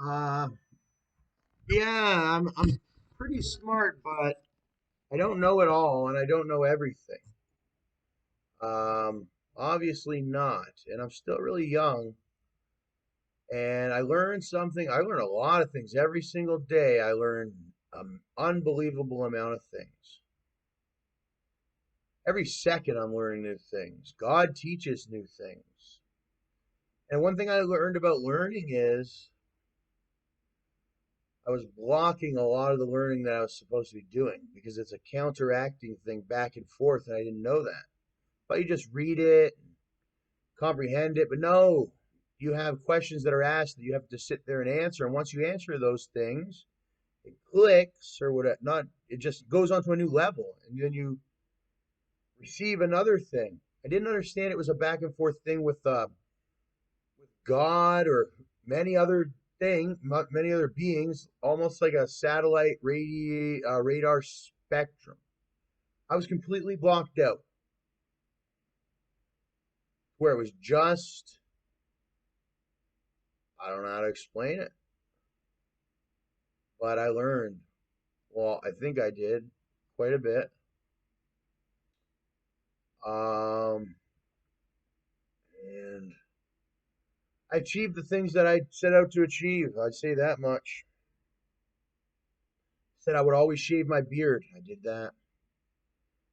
Uh, yeah, I'm pretty smart, but I don't know it all, and I don't know everything. Um, Obviously not, and I'm still really young. And I learned something. I learn a lot of things every single day. I learn an unbelievable amount of things. Every second, I'm learning new things. God teaches new things. And one thing I learned about learning is I was blocking a lot of the learning that I was supposed to be doing because it's a counteracting thing back and forth, and I didn't know that. But you just read it, comprehend it, but no, you have questions that are asked that you have to sit there and answer. And once you answer those things, it clicks or what not, it just goes on to a new level, and then you receive another thing. I didn't understand it was a back and forth thing with God or many other many other beings, almost like a satellite radar spectrum. I was completely blocked out, where it was just, I don't know how to explain it, but I learned. Well, I think I did quite a bit. Um, and I achieved the things that I set out to achieve. I'd say that much. Said I would always shave my beard. I did that.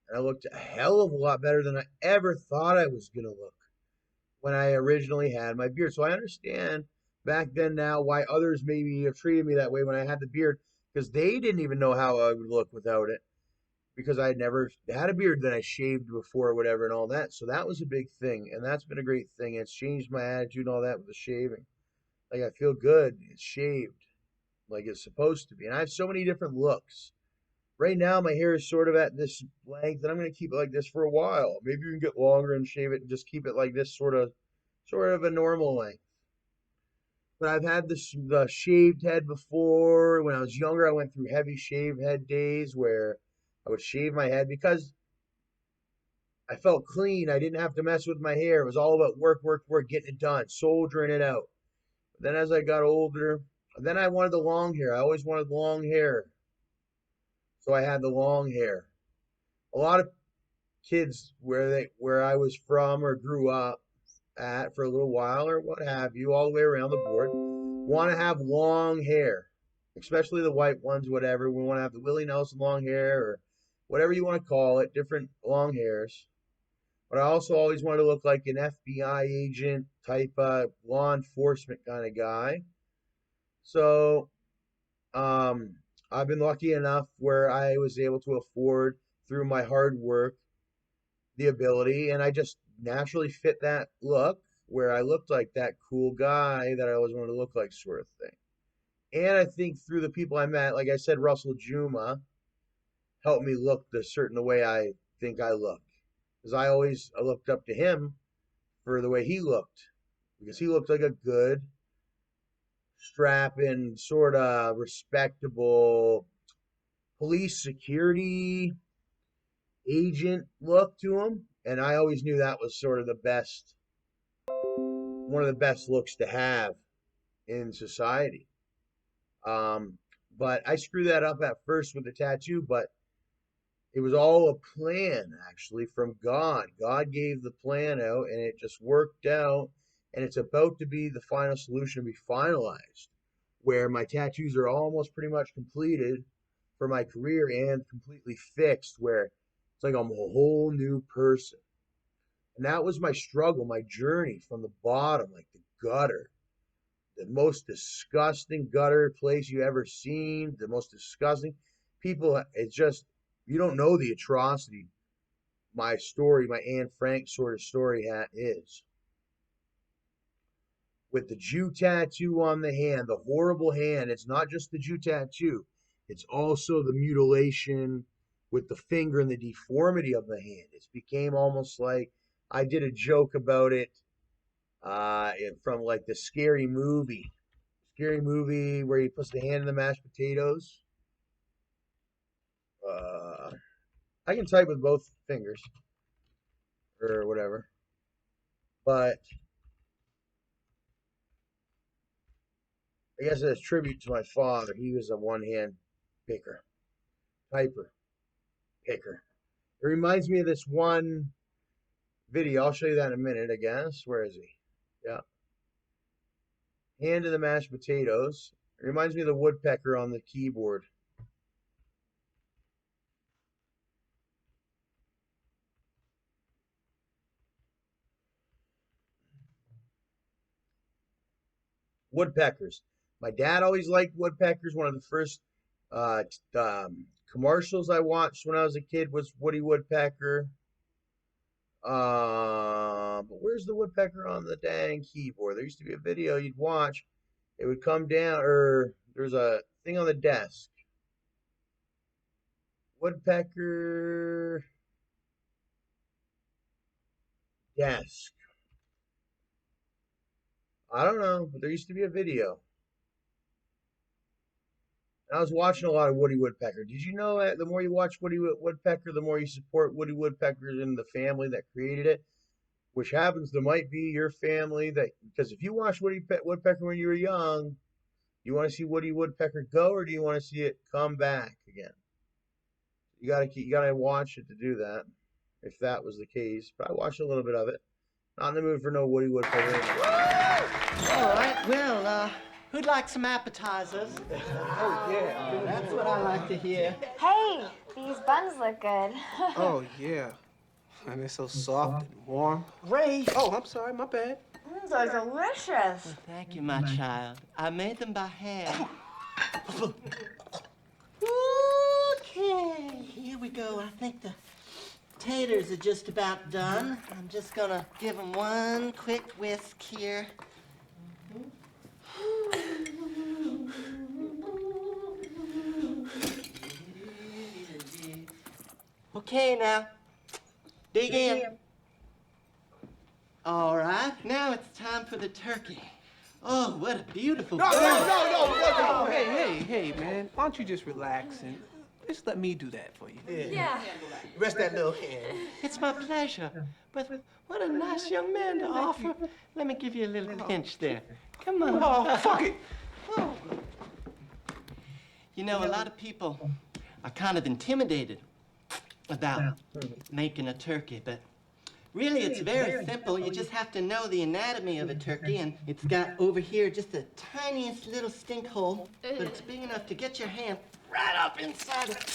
And I looked a hell of a lot better than I ever thought I was going to look when I originally had my beard. So I understand back then now why others maybe have treated me that way when I had the beard because they didn't even know how I would look without it because I had never had a beard that I shaved before or whatever and all that. So that was a big thing. And that's been a great thing. It's changed my attitude and all that with the shaving. Like I feel good. It's shaved like it's supposed to be. And I have so many different looks. Right now, my hair is sort of at this length, and I'm going to keep it like this for a while. Maybe you can get longer and shave it and just keep it like this, sort of a normal length. But I've had the shaved head before. When I was younger, I went through heavy shave head days where I would shave my head because I felt clean. I didn't have to mess with my hair. It was all about work, work, work, getting it done, soldiering it out. But then as I got older, then I wanted the long hair. I always wanted long hair, so I had the long hair. A lot of kids where I was from or grew up at for a little while or what have you, all the way around the board, want to have long hair, especially the white ones, whatever. We want to have the Willie Nelson long hair or whatever you want to call it, different long hairs. But I also always wanted to look like an FBI agent type law enforcement kind of guy. So um, I've been lucky enough where I was able to afford through my hard work the ability, and I just naturally fit that look where I looked like that cool guy that I always wanted to look like, sort of thing. And I think through the people I met, like I said, Russell Juma helped me look the certain way I think I look, because I looked up to him for the way he looked, because he looked like a good, strapping, sort of respectable police security agent look to him, and I always knew that was sort of the best one of the best looks to have in society. Um, but I screwed that up at first with the tattoo, but it was all a plan actually from God. God gave the plan out and it just worked out. And it's about to be the final solution to be finalized, where my tattoos are almost pretty much completed for my career and completely fixed, where it's like I'm a whole new person. And that was my struggle, my journey from the bottom, like the gutter, the most disgusting gutter place you ever seen, the most disgusting people. It's just, you don't know the atrocity my story, my Anne Frank sort of story is. With the Jew tattoo on the hand, the horrible hand, it's not just the Jew tattoo, it's also the mutilation with the finger and the deformity of the hand. It became almost like I did a joke about it from like the scary movie where he puts the hand in the mashed potatoes. Uh, I can type with both fingers or whatever, but I guess as a tribute to my father. He was a one-hand picker, typer, picker. It reminds me of this one video. I'll show you that in a minute, I guess. Where is he? Yeah. Hand to the mashed potatoes. It reminds me of the woodpecker on the keyboard. Woodpeckers. My dad always liked woodpeckers. One of the first uh, commercials I watched when I was a kid was Woody Woodpecker. But where's the woodpecker on the dang keyboard? There used to be a video you'd watch. It would come down, or there's a thing on the desk. Woodpecker desk. I don't know, but there used to be a video. And I was watching a lot of Woody Woodpecker. Did you know that the more you watch Woody Woodpecker, the more you support Woody Woodpeckers and the family that created it? Which happens to might be your family that, because if you watched Woody Woodpecker when you were young, you want to see Woody Woodpecker go, or do you want to see it come back again? You gotta watch it to do that. If that was the case, but I watched a little bit of it. Not in the mood for no Woody Woodpecker. All right, well, who'd like some appetizers? Oh, yeah. That's what I like to hear. Hey, these buns look good. Oh, yeah. And they're so soft and warm. Ray. Oh, I'm sorry, my bad. These are delicious. Well, thank you, my child. I made them by hand. Okay, here we go. I think the taters are just about done. I'm just gonna give them one quick whisk here. Okay, now, dig in. All right, now it's time for the turkey. Oh, what a beautiful bird. No. Hey, man. Why don't you just relax and just let me do that for you? Yeah. Rest that little hand. It's my pleasure. But what a nice young man to offer. Let me give you a little pinch there. Come on. Oh, fuck it. Oh. You know, a lot of people are kind of intimidated about making a turkey, but really it's very simple. You just have to know the anatomy of a turkey, and it's got over here just the tiniest little stink hole, but it's big enough to get your hand right up inside it.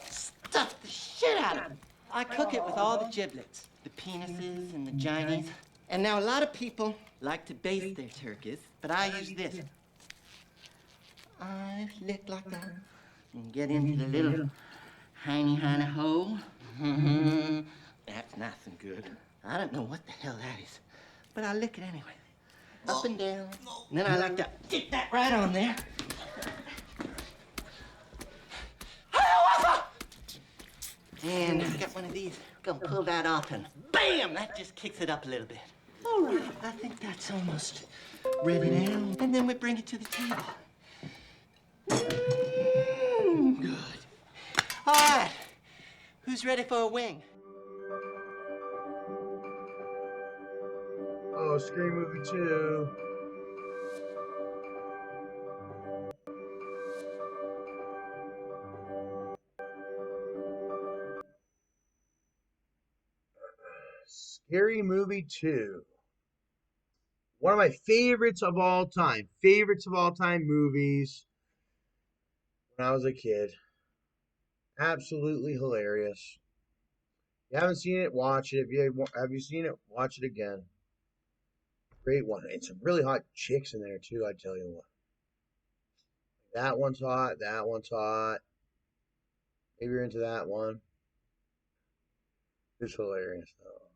Stuff the shit out of it. I cook it with all the giblets, the penises and the ginies. And now a lot of people like to baste their turkeys, but I use this. I lick like that and get into the little hiney hole. That's nice and good. I don't know what the hell that is, but I lick it anyway. Up and down. And then I like to get that right on there. And I got one of these. Gonna pull that off and bam! That just kicks it up a little bit. All right, I think that's almost ready now. And then we bring it to the table. Good. All right. Who's ready for a wing? Oh, Scream Movie 2. Scary Movie 2. One of my favorites of all time. Favorites of all time movies when I was a kid. Absolutely hilarious. If you haven't seen it, watch it. If you have you seen it, watch it again. Great one. And some really hot chicks in there too, I tell you what. That one's hot, that one's hot. Maybe you're into that one. It's hilarious though.